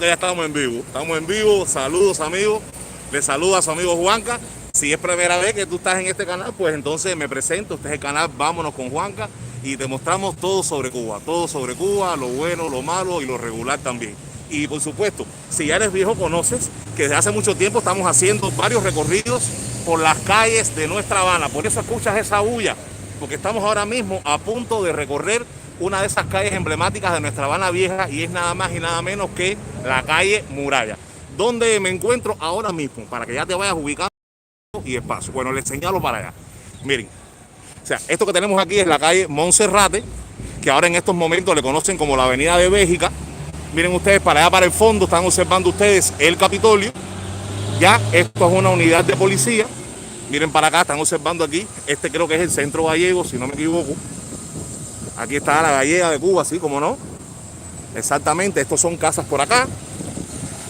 Ya estamos en vivo, saludos amigos, les saluda a su amigo Juanca. Si es primera vez que tú estás en este canal, pues entonces me presento, este es el canal Vámonos con Juanca y te mostramos todo sobre Cuba, lo bueno, lo malo y lo regular también. Y por supuesto, si ya eres viejo, conoces que desde hace mucho tiempo estamos haciendo varios recorridos por las calles de nuestra Habana, por eso escuchas esa bulla, porque estamos ahora mismo a punto de recorrer una de esas calles emblemáticas de nuestra Habana Vieja y es nada más y nada menos que la calle Muralla, donde me encuentro ahora mismo, para que ya te vayas ubicando y espacio. Bueno, les señalo para allá. Miren, o sea, esto que tenemos aquí es la calle Monserrate, que ahora en estos momentos le conocen como la Avenida de Bélgica. Miren ustedes, para allá para el fondo están observando ustedes el Capitolio. Ya, esto es una unidad de policía. Miren para acá, están observando aquí, este creo que es el Centro Gallego, si no me equivoco. Aquí está la gallega de Cuba, así como no. Exactamente, estos son casas por acá.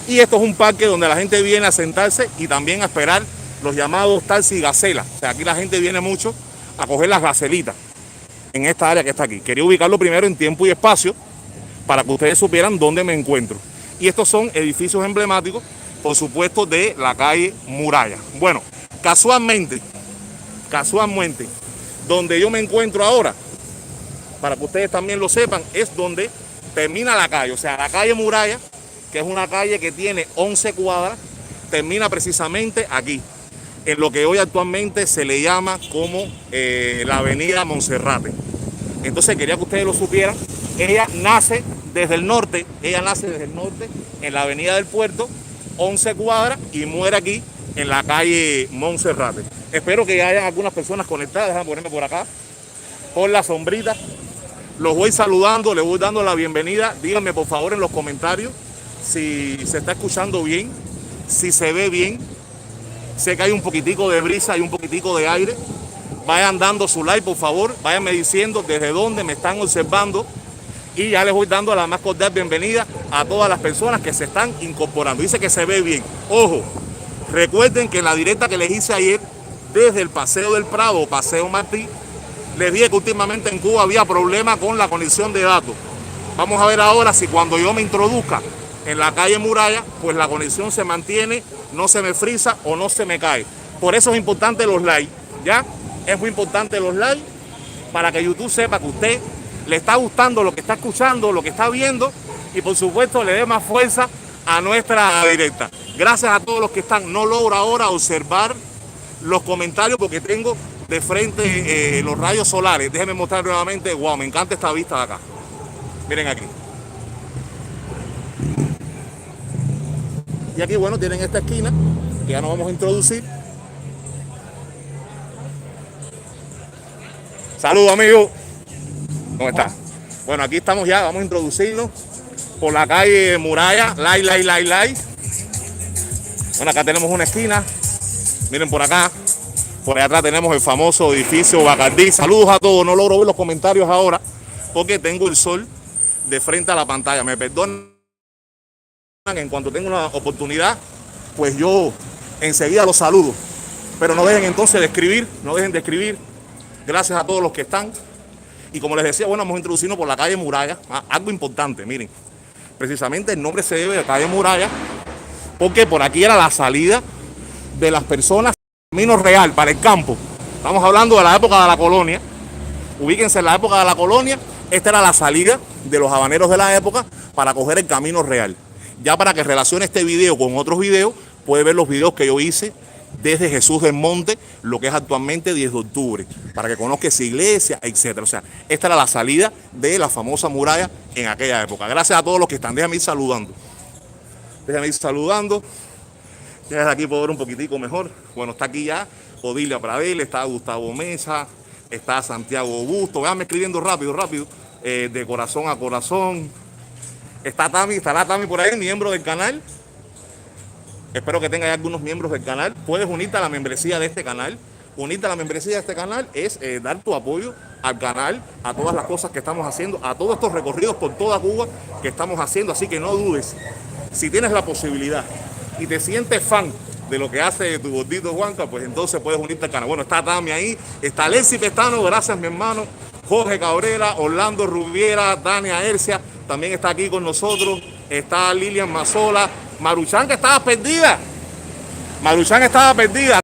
Y esto es un parque donde la gente viene a sentarse y también a esperar los llamados taxi gacela. O sea, aquí la gente viene mucho a coger las gacelitas en esta área que está aquí. Quería ubicarlo primero en tiempo y espacio para que ustedes supieran dónde me encuentro. Y estos son edificios emblemáticos, por supuesto, de la calle Muralla. Bueno, casualmente, donde yo me encuentro ahora, para que ustedes también lo sepan, es donde termina la calle. O sea, la calle Muralla, que es una calle que tiene 11 cuadras, termina precisamente aquí, en lo que hoy actualmente se le llama como la avenida Monserrate. Entonces quería que ustedes lo supieran. Ella nace desde el norte, en la avenida del Puerto, 11 cuadras, y muere aquí en la calle Monserrate. Espero que hayan algunas personas conectadas. Déjame ponerme por acá, por la sombrita. Los voy saludando, les voy dando la bienvenida. Díganme por favor en los comentarios si se está escuchando bien, si se ve bien. Sé que hay un poquitico de brisa y un poquitico de aire. Vayan dando su like, por favor. Váyanme diciendo desde dónde me están observando. Y ya les voy dando la más cordial bienvenida a todas las personas que se están incorporando. Dice que se ve bien. Ojo, recuerden que en la directa que les hice ayer desde el Paseo del Prado, Paseo Martí, les dije que últimamente en Cuba había problemas con la conexión de datos. Vamos a ver ahora si cuando yo me introduzca en la calle Muralla, pues la conexión se mantiene, no se me frisa o no se me cae. Por eso es importante los likes, ¿ya? Es muy importante los likes para que YouTube sepa que usted le está gustando lo que está escuchando, lo que está viendo y por supuesto le dé más fuerza a nuestra directa. Gracias a todos los que están. No logro ahora observar los comentarios porque tengo de frente los rayos solares. Déjenme mostrar nuevamente. Wow, me encanta esta vista de acá. Miren aquí. Y aquí, bueno, tienen esta esquina que ya nos vamos a introducir. Saludos, amigos. ¿Cómo está? Bueno, aquí estamos ya. Vamos a introducirnos por la calle Muralla. Lai. Bueno, acá tenemos una esquina. Miren por acá. Por allá atrás tenemos el famoso edificio Bacardí. Saludos a todos. No logro ver los comentarios ahora porque tengo el sol de frente a la pantalla. Me perdonan. En cuanto tenga una oportunidad, pues yo enseguida los saludo. Pero no dejen entonces de escribir. No dejen de escribir. Gracias a todos los que están. Y como les decía, bueno, vamos a introducirnos por la calle Muralla. Algo importante, miren. Precisamente el nombre se debe a la calle Muralla porque por aquí era la salida de las personas. Camino real para el campo. Estamos hablando de la época de la colonia. Ubíquense en la época de la colonia. Esta era la salida de los habaneros de la época para coger el camino real. Ya para que relacione este video con otros videos, puede ver los videos que yo hice desde Jesús del Monte, lo que es actualmente 10 de octubre, para que conozca esa iglesia, etc. O sea, esta era la salida de la famosa muralla en aquella época. Gracias a todos los que están. Déjame ir saludando. Ya desde aquí puedo ver un poquitico mejor. Bueno, está aquí ya Odilia Pradel, está Gustavo Mesa, está Santiago Augusto. Véanme escribiendo rápido, de corazón a corazón. Estará Tami por ahí, miembro del canal. Espero que tenga ya algunos miembros del canal. Puedes unirte a la membresía de este canal. Unirte a la membresía de este canal es dar tu apoyo al canal, a todas las cosas que estamos haciendo, a todos estos recorridos por toda Cuba que estamos haciendo. Así que no dudes, si tienes la posibilidad y te sientes fan de lo que hace tu gordito Juanca, pues entonces puedes unirte al canal. Bueno, está Tami ahí, está Alexi Pestano, gracias mi hermano, Jorge Cabrera, Orlando Rubiera, Dania Ercia, también está aquí con nosotros, está Lilian Mazola, Maruchan, que estaba perdida. Maruchan estaba perdida.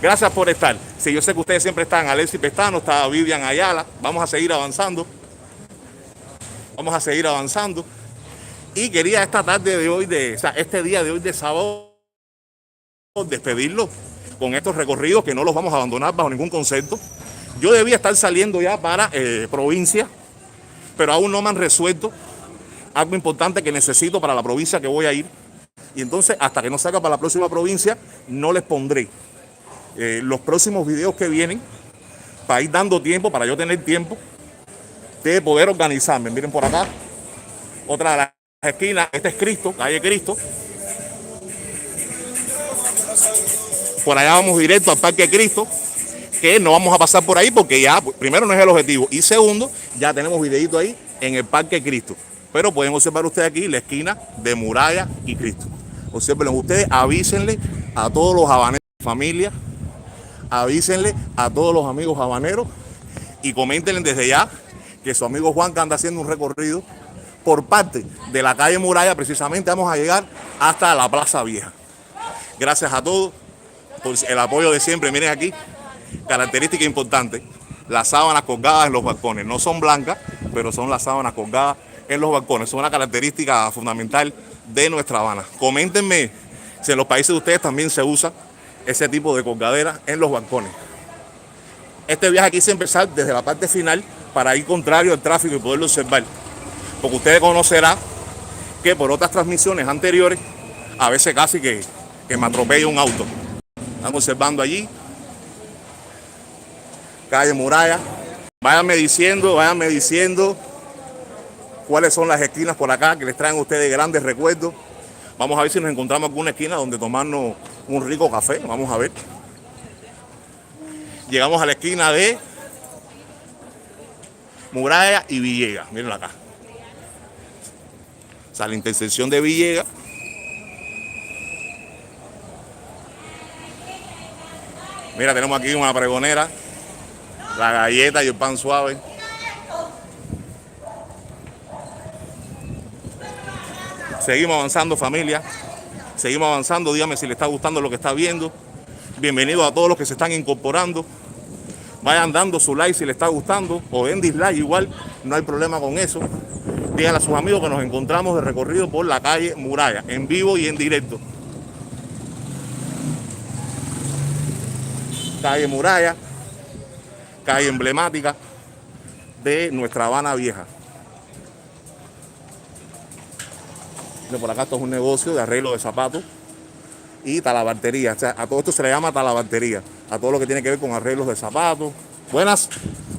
Gracias por estar. Sí, yo sé que ustedes siempre están. Alexis Pestano, está Vivian Ayala. Vamos a seguir avanzando. Vamos a seguir avanzando. Y quería esta tarde de hoy, este día de hoy de sábado, despedirlo con estos recorridos que no los vamos a abandonar bajo ningún concepto. Yo debía estar saliendo ya para provincia, pero aún no me han resuelto algo importante que necesito para la provincia que voy a ir. Y entonces, hasta que no salga para la próxima provincia, no les pondré los próximos videos que vienen, para ir dando tiempo, para yo tener tiempo de poder organizarme. Miren por acá, otra de las esquinas, este es Cristo, calle Cristo. Por allá vamos directo al Parque Cristo, que no vamos a pasar por ahí porque ya, primero, no es el objetivo, y segundo, ya tenemos videito ahí en el Parque Cristo. Pero pueden observar ustedes aquí la esquina de Muralla y Cristo. Observen ustedes, avísenle a todos los habaneros de familia, avísenle a todos los amigos habaneros y coméntenle desde ya que su amigo Juan, que anda haciendo un recorrido por parte de la calle Muralla, precisamente vamos a llegar hasta la Plaza Vieja. Gracias a todos por el apoyo de siempre. Miren aquí, característica importante, las sábanas colgadas en los balcones. No son blancas, pero son las sábanas colgadas en los balcones. Son una característica fundamental de nuestra Habana. Coméntenme si en los países de ustedes también se usa ese tipo de colgaderas en los balcones. Este viaje quise empezar desde la parte final para ir contrario al tráfico y poderlo observar. Porque ustedes conocerán que por otras transmisiones anteriores, a veces casi que me atropella un auto. Están observando allí, calle Muralla. Váyanme diciendo cuáles son las esquinas por acá que les traen a ustedes grandes recuerdos. Vamos a ver si nos encontramos alguna esquina donde tomarnos un rico café. Vamos a ver. Llegamos a la esquina de Muralla y Villegas. Miren acá. O sea, la intersección de Villegas. Mira, tenemos aquí una pregonera, la galleta y el pan suave. Seguimos avanzando, familia. Seguimos avanzando. Dígame si le está gustando lo que está viendo. Bienvenidos a todos los que se están incorporando. Vayan dando su like si les está gustando, o den dislike igual, no hay problema con eso. Díganle a sus amigos que nos encontramos de recorrido por la calle Muralla, en vivo y en directo. Calle Muralla, calle emblemática de nuestra Habana Vieja. Por acá esto es un negocio de arreglo de zapatos y talabartería. O sea, a todo esto se le llama talabartería, a todo lo que tiene que ver con arreglos de zapatos. Buenas,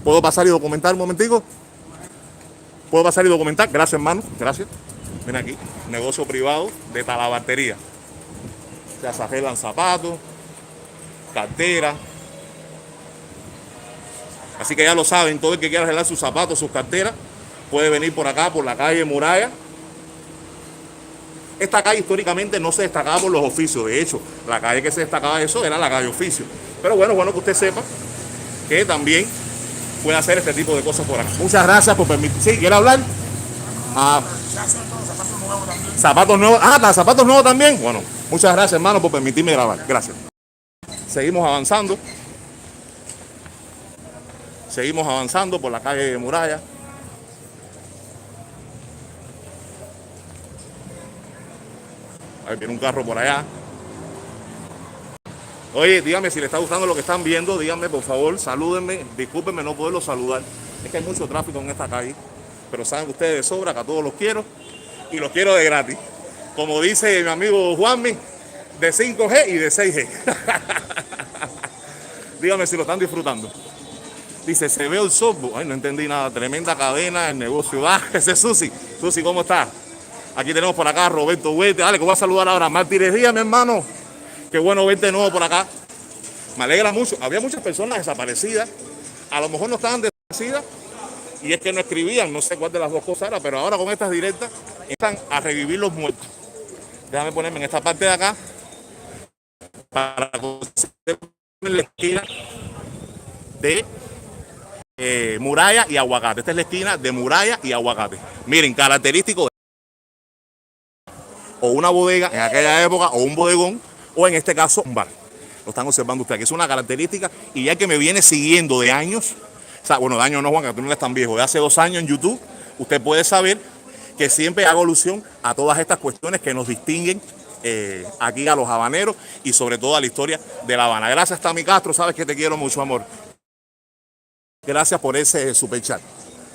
¿puedo pasar y documentar un momentico? ¿Puedo pasar y documentar? Gracias, hermano, gracias. Ven aquí, negocio privado de talabartería. O sea, se arreglan zapatos, carteras. Así que ya lo saben, todo el que quiera arreglar sus zapatos, sus carteras, puede venir por acá, por la calle Muralla. Esta calle históricamente no se destacaba por los oficios. De hecho, la calle que se destacaba de eso era la calle Oficio. Pero bueno que usted sepa que también puede hacer este tipo de cosas por acá. Muchas gracias por permitir. ¿Sí? ¿Quiere hablar? Zapatos nuevos. Zapatos nuevos también. Bueno, muchas gracias, hermano, por permitirme grabar. Gracias. Seguimos avanzando. Seguimos avanzando por la calle de Muralla. Ahí viene un carro por allá. Oye, dígame si le está gustando lo que están viendo. Díganme, por favor, salúdenme. Discúlpenme no poderlos saludar. Es que hay mucho tráfico en esta calle. Pero saben ustedes de sobra que a todos los quiero. Y los quiero de gratis. Como dice mi amigo Juanmi, de 5G y de 6G. Dígame si lo están disfrutando. Dice, se ve el softball. Ay, no entendí nada. Tremenda cadena, el negocio. Ese es Susi. Susi, ¿cómo está? Aquí tenemos por acá a Roberto Huete. Dale, que voy a saludar ahora. Martínez Díaz, mi hermano. Qué bueno verte de nuevo por acá. Me alegra mucho. Había muchas personas desaparecidas. A lo mejor no estaban desaparecidas y es que no escribían. No sé cuál de las dos cosas era, pero ahora con estas directas están a revivir los muertos. Déjame ponerme en esta parte de acá para conseguir la esquina de Muralla y Aguacate. Esta es la esquina de Muralla y Aguacate. Miren, característico o una bodega en aquella época, o un bodegón, o en este caso un bar. Lo están observando ustedes, que es una característica, y ya que me viene siguiendo de años, o sea, bueno, de años no, Juan, que tú no eres tan viejo, de hace 2 años en YouTube, usted puede saber que siempre hago alusión a todas estas cuestiones que nos distinguen aquí a los habaneros y sobre todo a la historia de La Habana. Gracias, Tami Castro, sabes que te quiero mucho, amor. Gracias por ese super chat.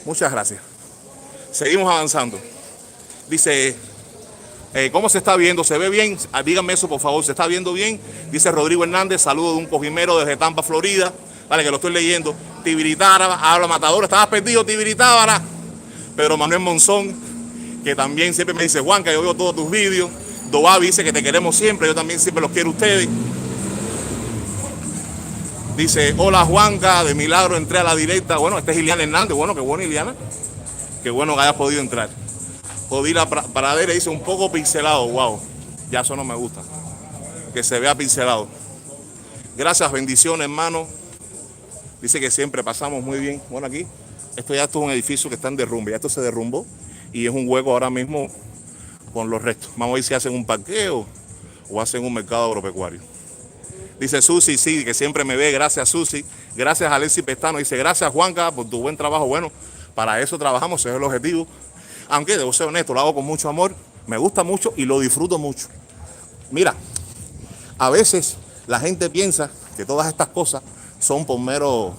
Muchas gracias. Seguimos avanzando. Dice, ¿cómo se está viendo? ¿Se ve bien? Díganme eso, por favor. ¿Se está viendo bien? Dice Rodrigo Hernández, saludo de un cojimero desde Tampa, Florida. Vale, que lo estoy leyendo. Tibiritábara, habla Matador. Estabas perdido, Tibiritábara. Pedro Manuel Monzón, que también siempre me dice, Juanca, yo veo todos tus vídeos. Doavi dice que te queremos siempre, yo también siempre los quiero a ustedes. Dice, hola Juanca, de milagro entré a la directa. Bueno, este es Iliana Hernández. Bueno, qué bueno, Iliana. Qué bueno que hayas podido entrar. Jodí la pradera, dice un poco pixelado. Wow, ya eso no me gusta. Que se vea pixelado. Gracias, bendiciones, hermano. Dice que siempre pasamos muy bien. Bueno, aquí, esto ya es un edificio que está en derrumbe. Ya esto se derrumbó y es un hueco ahora mismo con los restos. Vamos a ver si hacen un parqueo o hacen un mercado agropecuario. Dice Susi, sí, que siempre me ve. Gracias, Susi. Gracias, Alexis Pestano. Dice, gracias, Juanca, por tu buen trabajo. Bueno, para eso trabajamos, ese es el objetivo. Aunque, debo ser honesto, lo hago con mucho amor. Me gusta mucho y lo disfruto mucho. Mira, a veces la gente piensa que todas estas cosas son por mero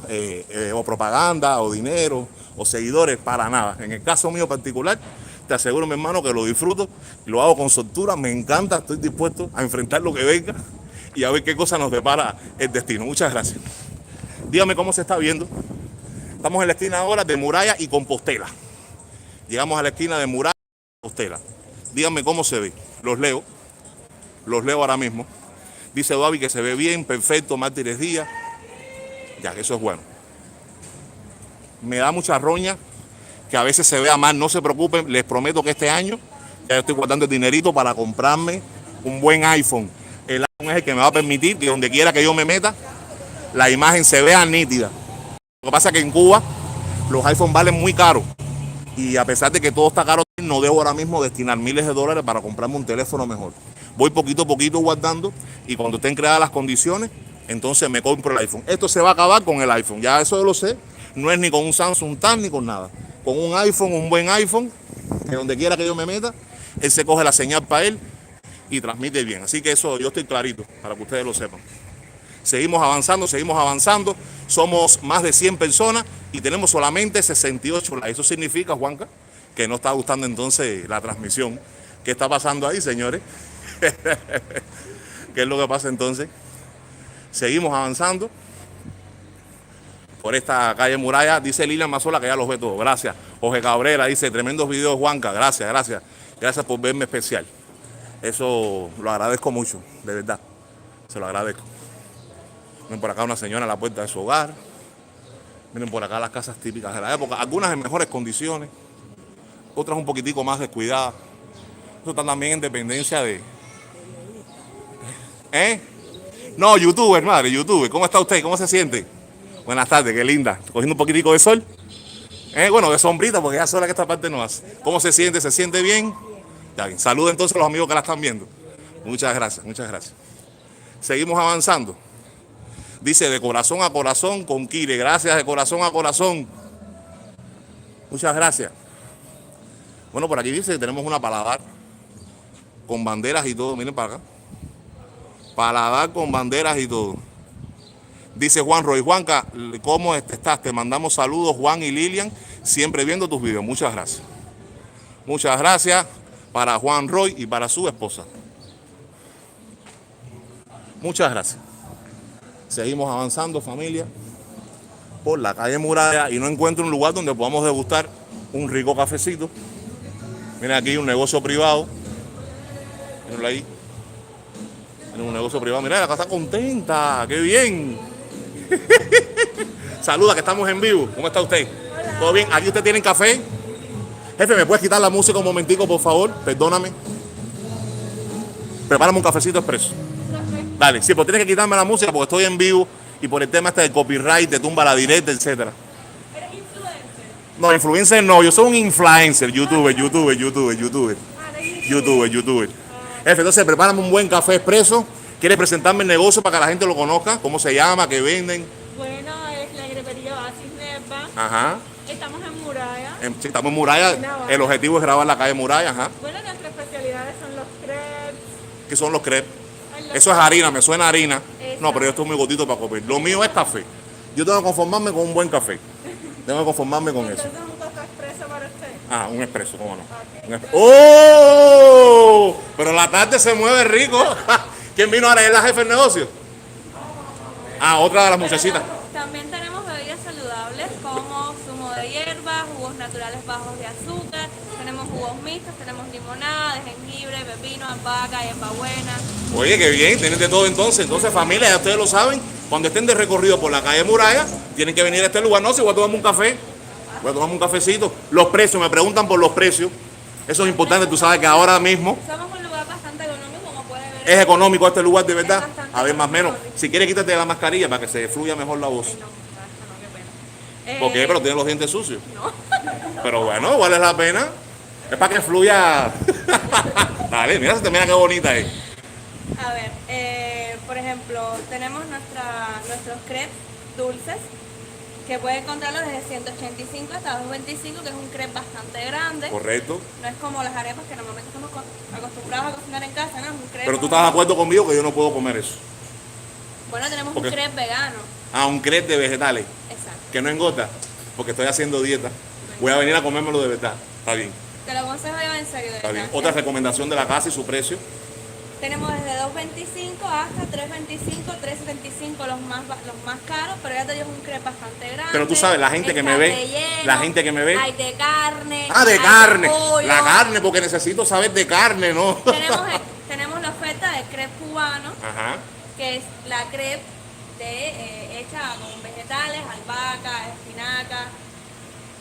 o propaganda o dinero o seguidores. Para nada. En el caso mío particular, te aseguro, mi hermano, que lo disfruto, lo hago con soltura, me encanta, estoy dispuesto a enfrentar lo que venga y a ver qué cosa nos depara el destino. Muchas gracias. Dígame cómo se está viendo. Estamos en la esquina ahora de Muralla y Compostela. Llegamos a la esquina de Muralla y Compostela. Díganme cómo se ve. Los leo ahora mismo. Dice David que se ve bien, perfecto, Mártires Díaz. Ya, que eso es bueno. Me da mucha roña que a veces se vea mal. No se preocupen, les prometo que este año ya estoy guardando el dinerito para comprarme un buen iPhone. El iPhone es el que me va a permitir que donde quiera que yo me meta, la imagen se vea nítida. Lo que pasa es que en Cuba los iPhones valen muy caros. Y a pesar de que todo está caro, no debo ahora mismo destinar miles de dólares para comprarme un teléfono mejor. Voy poquito a poquito guardando y cuando estén creadas las condiciones, entonces me compro el iPhone. Esto se va a acabar con el iPhone, ya eso yo lo sé. No es ni con un Samsung Tab ni con nada. Con un iPhone, un buen iPhone, que donde quiera que yo me meta, él se coge la señal para él y transmite bien. Así que eso yo estoy clarito, para que ustedes lo sepan. Seguimos avanzando. Somos más de 100 personas y tenemos solamente 68 likes. Eso significa, Juanca, que no está gustando entonces la transmisión. ¿Qué está pasando ahí, señores? ¿Qué es lo que pasa entonces? Seguimos avanzando por esta calle Muralla. Dice Lilian Mazola que ya los ve todos. Gracias. Jorge Cabrera dice, tremendos videos, Juanca. Gracias. Gracias por verme especial. Eso lo agradezco mucho, de verdad. Se lo agradezco. Miren por acá una señora a la puerta de su hogar. Miren por acá las casas típicas de la época. Algunas en mejores condiciones, otras un poquitico más descuidadas. Eso está también en dependencia de... No, youtuber, madre, youtuber. ¿Cómo está usted? ¿Cómo se siente? Buenas tardes, qué linda. ¿Cogiendo un poquitico de sol? Bueno, de sombrita, porque ya sola que esta parte no hace. ¿Cómo se siente? ¿Se siente bien? Ya bien. Saluda entonces a los amigos que la están viendo. Muchas gracias. Seguimos avanzando. Dice, de corazón a corazón con Kire. Gracias, de corazón a corazón. Muchas gracias. Bueno, por aquí dice que tenemos una paladar con banderas y todo. Miren para acá. Paladar con banderas y todo. Dice Juan Roy, Juanca, ¿cómo estás? Te mandamos saludos, Juan y Lilian, siempre viendo tus videos. Muchas gracias. Muchas gracias para Juan Roy y para su esposa. Muchas gracias. Seguimos avanzando, familia, por la calle Muralla y no encuentro un lugar donde podamos degustar un rico cafecito. Miren aquí un negocio privado. Miren ahí. Miren un negocio privado. Miren, la casa está contenta. ¡Qué bien! Saluda, que estamos en vivo. ¿Cómo está usted? Hola. ¿Todo bien? ¿Aquí usted tiene café? Jefe, ¿me puedes quitar la música un momentico, por favor? Perdóname. Prepárame un cafecito expreso. Dale, sí, pero tienes que quitarme la música porque estoy en vivo y por el tema este del copyright, te tumba la directa, etcétera. ¿Eres influencer? No, influencer no, yo soy un influencer, youtuber. Ah, Youtuber. Jefe, entonces prepárame un buen café expreso. ¿Quieres presentarme el negocio para que la gente lo conozca? ¿Cómo se llama? ¿Qué venden? Bueno, es la grepería Oasis Nerva. Ajá. Estamos en Muralla. Sí, estamos en Muralla. El objetivo es grabar la calle Muralla. Ajá. Bueno, nuestras especialidades son los crepes. ¿Qué son los crepes? Los Eso es harina, me suena a harina. Exacto. No, pero yo estoy muy gordito para comer. Lo mío es café. Yo tengo que conformarme con un buen café. Tengo que conformarme con eso. Entonces, un café expreso para usted. Ah, un expreso, ¿cómo no? Ok. Un ¡Oh! Pero la tarde se mueve rico. ¿Quién vino ahora? ¿Es la jefe del negocio? Ah, otra de las muchachitas. También tenemos bebidas saludables como zumo de hierba, jugos naturales bajos de azúcar, tenemos jugos mixtos, tenemos limonada de jengibre, pepino, albahaca, hierbabuena. Oye, qué bien, tienen de todo entonces. Entonces, familia, ya ustedes lo saben, cuando estén de recorrido por la calle Muralla, tienen que venir a este lugar. No, si voy a tomarme un café, voy a tomarme un cafecito. Los precios, me preguntan por los precios. Eso es importante, tú sabes que ahora mismo Somos un lugar bastante económico, como puede ver. es económico este lugar, de verdad. Es bastante A ver, más o menos. económico. Si quieres, quítate la mascarilla para que se fluya mejor la voz. Ay, no, qué pena. ¿Por qué? Pero tiene los dientes sucios. No. Pero bueno, vale la pena. Es para que fluya. Dale, mira, se termina qué bonita es. A ver, por ejemplo, tenemos nuestros crepes dulces, que puede encontrarlo desde 185 hasta 225, que es un crepe bastante grande. Correcto. No es como las arepas que normalmente estamos acostumbrados a cocinar en casa, ¿no? Es un crepe. Pero tú estás de acuerdo conmigo que yo no puedo comer eso. Bueno, tenemos ¿Por un qué? crepe vegano. Ah, un crepe de vegetales. Exacto. Que no engorda. Porque estoy haciendo dieta. Voy a venir a comérmelo de verdad. Está bien. Te lo aconsejo yo en serio, de Está bien. verdad. Otra recomendación de la casa y su precio. Tenemos desde 2.25 hasta 3.25, 3.75 los más caros, pero ya te digo, es un crepe bastante grande. Pero tú sabes, la gente que me ve, Relleno, la gente que me ve. hay de carne. Ah, de hay carne. pollo. La carne, porque necesito saber de carne, ¿no? Tenemos la oferta de crepe cubano, Ajá. que es la crepe hecha con vegetales, albahaca, espinaca,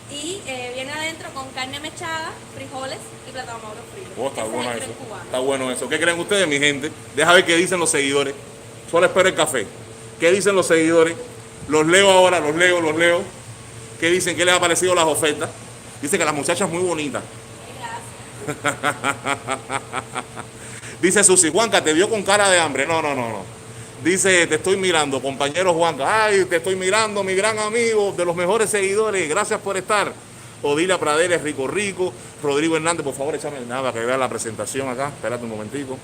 y viene adentro con carne mechada, frijoles y plátano maduro frito. Oh, está Ese es bueno el eso. crepe cubano. Está bueno eso. ¿Qué creen ustedes, mi gente? Deja ver qué dicen los seguidores. Solo espero el café. ¿Qué dicen los seguidores? Los leo ahora, los leo. ¿Qué dicen? ¿Qué les ha parecido las ofertas? Dice que la muchacha es muy bonita. Gracias. Dice Susi, Juanca, te vio con cara de hambre. No. Dice, te estoy mirando, compañero Juanca. Ay, te estoy mirando, mi gran amigo, de los mejores seguidores. Gracias por estar. Odilia Praderes, Rico. Rodrigo Hernández, por favor, échame nada para que vea la presentación acá. Espérate un momentico.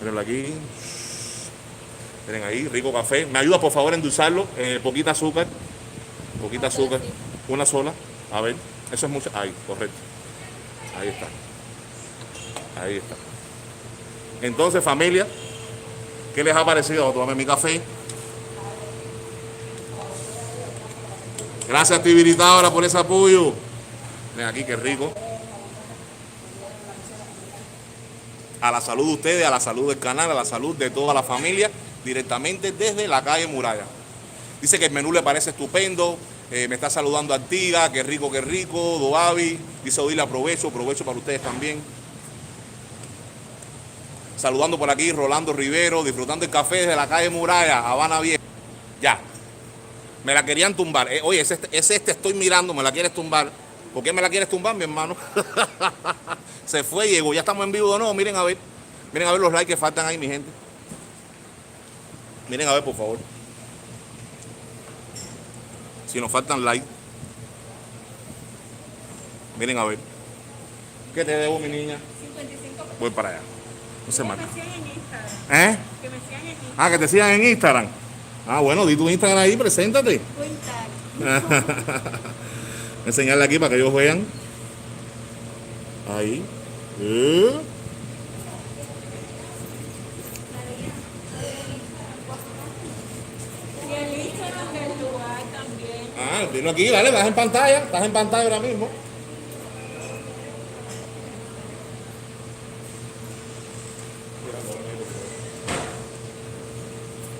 Mírenlo aquí. Miren ahí, rico café. ¿Me ayuda, por favor, a endulzarlo? Poquita azúcar. Poquita azúcar. Sí. Una sola. A ver, eso es mucho. Ahí, correcto. Ahí está. Entonces, familia, ¿qué les ha parecido? Tómame mi café. Gracias, Tibirita, ahora por ese apoyo. Ven aquí, qué rico. A la salud de ustedes, a la salud del canal, a la salud de toda la familia, directamente desde la calle Muralla. Dice que el menú le parece estupendo. Me está saludando Artiga, qué rico, Doavi. Dice Odilia, provecho para ustedes también. Saludando por aquí, Rolando Rivero, disfrutando el café desde la calle Muralla, Habana Vieja. Ya. Me la querían tumbar. Oye, es este, estoy mirando, me la quieres tumbar. ¿Por qué me la quieres tumbar, mi hermano? Se fue, llegó. Ya estamos en vivo de nuevo. Miren a ver los likes que faltan ahí, mi gente. Miren a ver, por favor. Si nos faltan likes. Miren a ver. ¿Qué te debo, mi niña? 55. Voy para allá. No se Que mata. me sigan en Instagram. ¿Eh? Que me sigan en Instagram. Ah, que te sigan en Instagram. Ah, bueno, di tu Instagram ahí, preséntate. Enseñarle aquí para que ellos vean. Ahí. Y el Instagram del lugar también. Ah, dilo aquí, dale, estás en pantalla ahora mismo.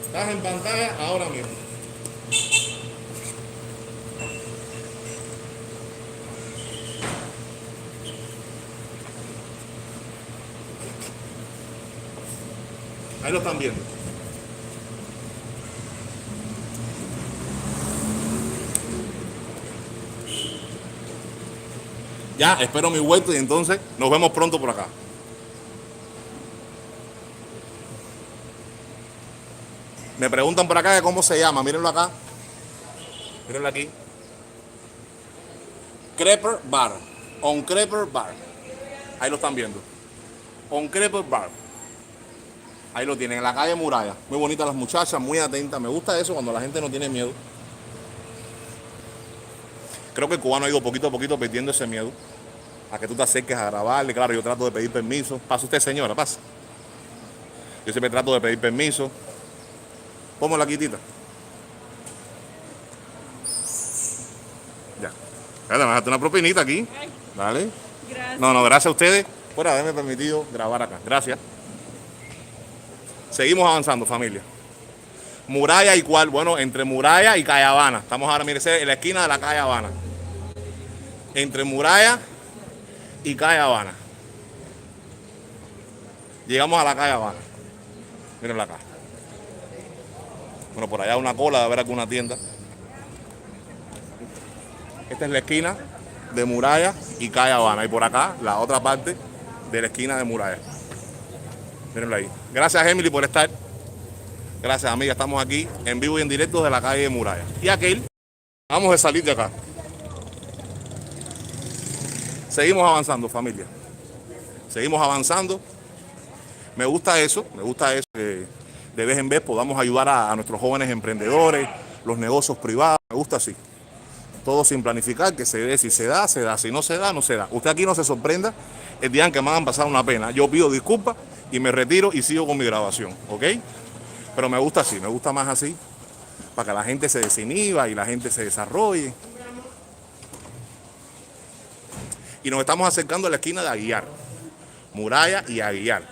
Estás en pantalla ahora mismo. Ahí lo están viendo. Ya, espero mi vuelta y entonces nos vemos pronto por acá. Me preguntan por acá de cómo se llama. Mírenlo acá. Mírenlo aquí. Creeper Bar. On Creeper Bar. Ahí lo están viendo. On Creeper Bar. Ahí lo tienen, en la calle Muralla. Muy bonitas las muchachas, muy atentas. Me gusta eso cuando la gente no tiene miedo. Creo que el cubano ha ido poquito a poquito perdiendo ese miedo a que tú te acerques a grabarle. Claro, yo trato de pedir permiso. Pasa usted, señora, pasa. Yo siempre trato de pedir permiso. Pongo la quitita. Ya. Me vas a darte una propinita aquí. Dale. Gracias. No, gracias a ustedes por haberme permitido grabar acá. Gracias. Seguimos avanzando, familia. Muralla y cuál, bueno, entre Muralla y Calle Habana. Estamos ahora, mire, en la esquina de la Calle Habana. Entre Muralla y Calle Habana. Llegamos a la Calle Habana. Mírenla acá. Bueno, por allá una cola de haber alguna tienda. Esta es la esquina de Muralla y Calle Habana. Y por acá, la otra parte de la esquina de Muralla. Mírenlo ahí. Gracias, Emily, por estar. Gracias, amiga. Estamos aquí en vivo y en directo de la calle de Muralla. Y aquel, vamos a salir de acá. Seguimos avanzando, familia. Seguimos avanzando. Me gusta eso que de vez en vez podamos ayudar a nuestros jóvenes emprendedores, los negocios privados. Me gusta así. Todo sin planificar, que se dé, si se da, se da. Si no se da, no se da. Usted aquí no se sorprenda el día en que me hagan pasar una pena. Yo pido disculpas y me retiro y sigo con mi grabación, ¿ok? Pero me gusta así, me gusta más así, para que la gente se desinhiba y la gente se desarrolle. Y nos estamos acercando a la esquina de Aguiar, Muralla y Aguiar.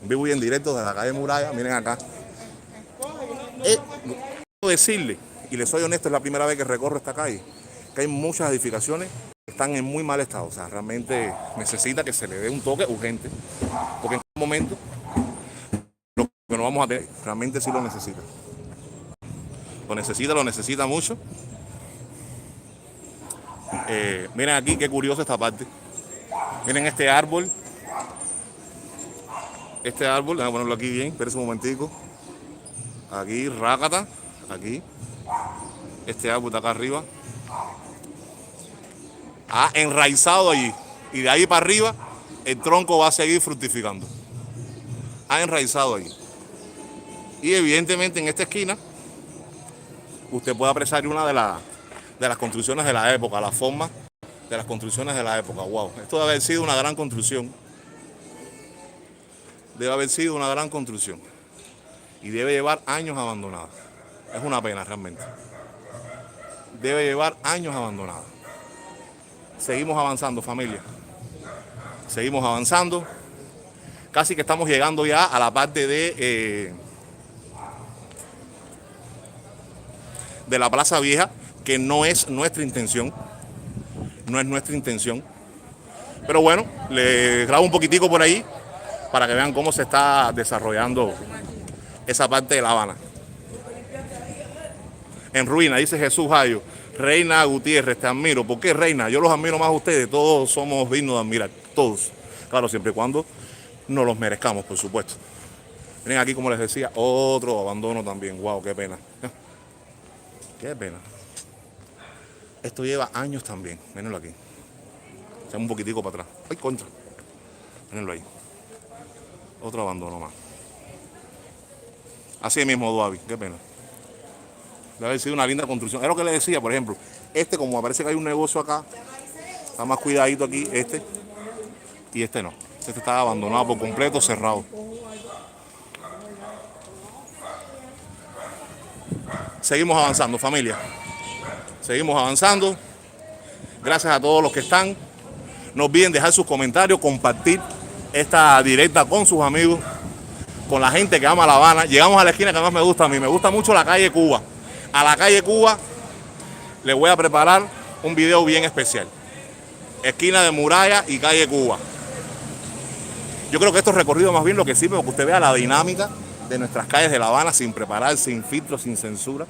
En vivo y en directo de la calle Muralla, miren acá. Quiero decirle, y les soy honesto, es la primera vez que recorro esta calle, que hay muchas edificaciones que están en muy mal estado. O sea, realmente necesita que se le dé un toque urgente, porque en este momento que no vamos a tener, realmente sí lo necesita. Lo necesita mucho. Miren aquí qué curioso esta parte. Miren este árbol. Este árbol, déjame ponerlo aquí bien, espérense un momentico. Aquí, rácata, aquí. Este árbol de acá arriba. Ha enraizado allí. Y de ahí para arriba, el tronco va a seguir fructificando. Ha enraizado allí. Y evidentemente en esta esquina usted puede apreciar una de las construcciones de la época, la forma de las construcciones de la época. Wow, esto debe haber sido una gran construcción. Debe haber sido una gran construcción. Y debe llevar años abandonada. Es una pena realmente. Debe llevar años abandonada. Seguimos avanzando, familia. Seguimos avanzando. Casi que estamos llegando ya a la parte de la Plaza Vieja, que no es nuestra intención. No es nuestra intención. Pero bueno, les grabo un poquitico por ahí para que vean cómo se está desarrollando esa parte de La Habana. En ruina, dice Jesús Jayo. Reina Gutiérrez, te admiro. ¿Por qué, Reina? Yo los admiro más a ustedes. Todos somos dignos de admirar. Todos. Claro, siempre y cuando nos los merezcamos, por supuesto. Miren aquí, como les decía, otro abandono también. Wow, qué pena. Qué pena. Esto lleva años también. Mírenlo aquí. Echamos un poquitico para atrás. ¡Ay, contra! Mírenlo ahí. Otro abandono más. Así mismo, Duavi. Qué pena. Debe haber sido una linda construcción. Es lo que le decía, por ejemplo. Este, como parece que hay un negocio acá, está más cuidadito aquí, este. Y este no. Este está abandonado por completo, cerrado. Seguimos avanzando, familia. Seguimos avanzando. Gracias a todos los que están. No olviden dejar sus comentarios, compartir esta directa con sus amigos, con la gente que ama La Habana. Llegamos a la esquina que más me gusta a mí. Me gusta mucho la calle Cuba. A la calle Cuba les voy a preparar un video bien especial. Esquina de Muralla y calle Cuba. Yo creo que estos recorridos más bien lo que sirve para que usted vea la dinámica de nuestras calles de La Habana, sin preparar, sin filtros, sin censura.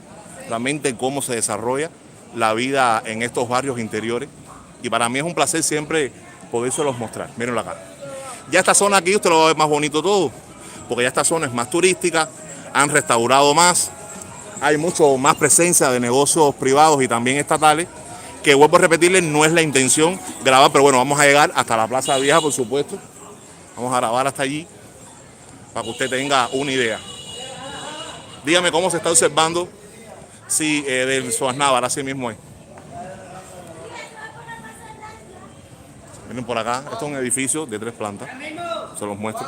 Realmente cómo se desarrolla la vida en estos barrios interiores. Y para mí es un placer siempre podérselos mostrar. Mírenlo acá. Ya esta zona aquí usted lo va a ver más bonito todo. porque ya esta zona es más turística, han restaurado más, hay mucho más presencia de negocios privados y también estatales, que vuelvo a repetirles, no es la intención grabar, pero bueno, vamos a llegar hasta la Plaza Vieja, por supuesto. Vamos a grabar hasta allí para que usted tenga una idea. Dígame cómo se está observando. Sí, del Soasnávar, así mismo es. Miren por acá, esto es un edificio de 3 plantas. Se los muestro.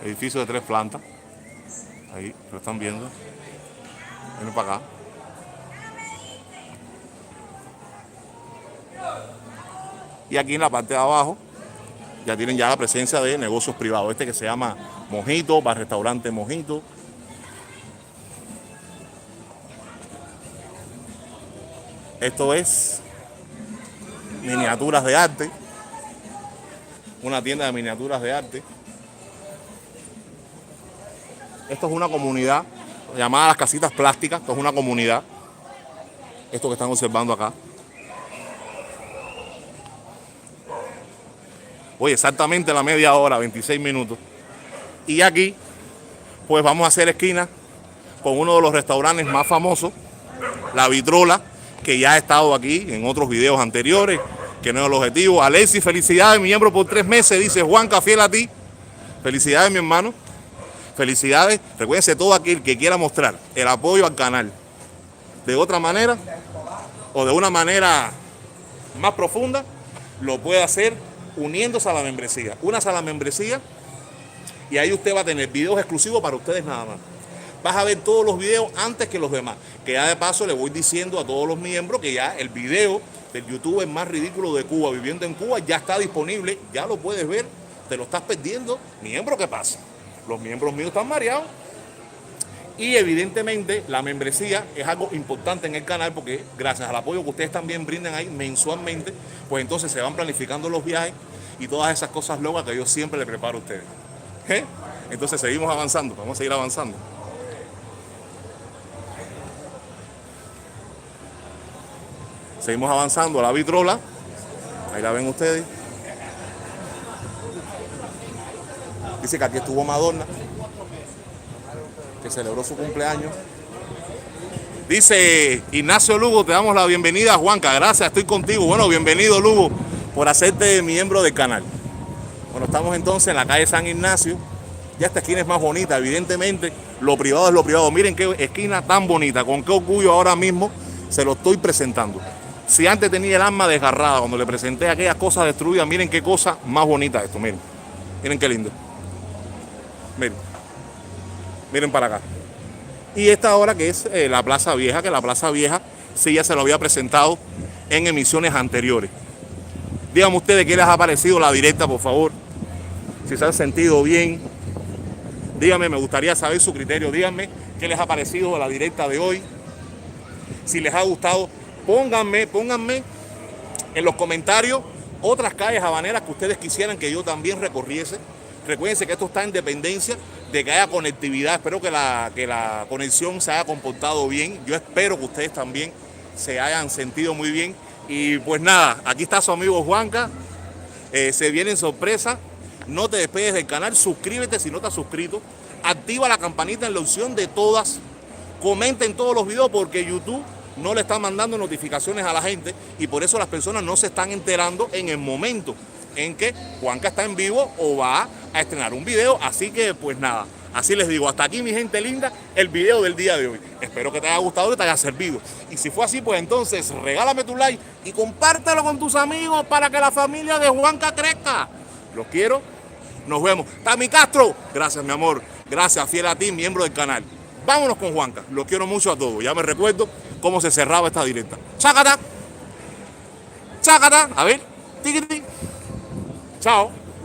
Edificio de 3 plantas. Ahí, lo están viendo. Miren para acá. Y aquí en la parte de abajo ya tienen ya la presencia de negocios privados. Este que se llama Mojito, bar restaurante Mojito. Esto es miniaturas de arte. Una tienda de miniaturas de arte. Esto es una comunidad llamada Las Casitas Plásticas. Esto es una comunidad. Esto que están observando acá. Oye, exactamente la media hora, 26 minutos. Y aquí, pues vamos a hacer esquina con uno de los restaurantes más famosos, La Vitrola, que ya ha estado aquí en otros videos anteriores, que no es el objetivo. Alexis, felicidades, miembro por 3 meses, dice Juanca, fiel a ti. Felicidades, mi hermano. Felicidades. Recuérdense, todo aquel que quiera mostrar el apoyo al canal de otra manera o de una manera más profunda, lo puede hacer uniéndose a la membresía. Únase a la membresía y ahí usted va a tener videos exclusivos para ustedes nada más. Vas a ver todos los videos antes que los demás. Que ya de paso le voy diciendo a todos los miembros que ya el video del youtuber más ridículo de Cuba, viviendo en Cuba, ya está disponible. Ya lo puedes ver. Te lo estás perdiendo. Miembro, ¿qué pasa? Los miembros míos están mareados. Y evidentemente la membresía es algo importante en el canal porque gracias al apoyo que ustedes también brindan ahí mensualmente, pues entonces se van planificando los viajes y todas esas cosas locas que yo siempre les preparo a ustedes. Entonces seguimos avanzando. Vamos a seguir avanzando. Seguimos avanzando a La Vitrola. Ahí la ven ustedes. Dice que aquí estuvo Madonna, que celebró su cumpleaños. Dice Ignacio Lugo, te damos la bienvenida, Juanca. Gracias, estoy contigo. Bueno, bienvenido, Lugo, por hacerte miembro del canal. Bueno, estamos entonces en la calle San Ignacio. Ya esta esquina es más bonita, evidentemente. Lo privado es lo privado. Miren qué esquina tan bonita. Con qué orgullo ahora mismo se lo estoy presentando. Si antes tenía el alma desgarrada cuando le presenté aquellas cosas destruidas, miren qué cosa más bonita esto, miren. Miren qué lindo. Miren. Miren para acá. Y esta ahora que es la Plaza Vieja, que la Plaza Vieja sí ya se lo había presentado en emisiones anteriores. Díganme ustedes qué les ha parecido la directa, por favor. Si se han sentido bien. Díganme, me gustaría saber su criterio. Díganme qué les ha parecido la directa de hoy. Si les ha gustado, pónganme en los comentarios otras calles habaneras que ustedes quisieran que yo también recorriese. Recuérdense que esto está en dependencia de que haya conectividad. Espero que la conexión se haya comportado bien. Yo espero que ustedes también se hayan sentido muy bien. Y pues nada, aquí está su amigo Juanca. Se vienen sorpresas. No te despegues del canal. Suscríbete si no te has suscrito. Activa la campanita en la opción de todas. Comenten todos los videos porque YouTube no le está mandando notificaciones a la gente y por eso las personas no se están enterando en el momento en que Juanca está en vivo o va a estrenar un video. Así que pues nada, así les digo, hasta aquí mi gente linda, el video del día de hoy. Espero que te haya gustado y te haya servido. Y si fue así, pues entonces regálame tu like y compártelo con tus amigos para que la familia de Juanca crezca. Los quiero, nos vemos. Tami Castro, gracias mi amor, gracias, fiel a ti, miembro del canal. Vámonos con Juanca, los quiero mucho a todos. Ya me recuerdo cómo se cerraba esta directa. ¡Chácata! ¡Chácata! A ver, tiquiti. Chao.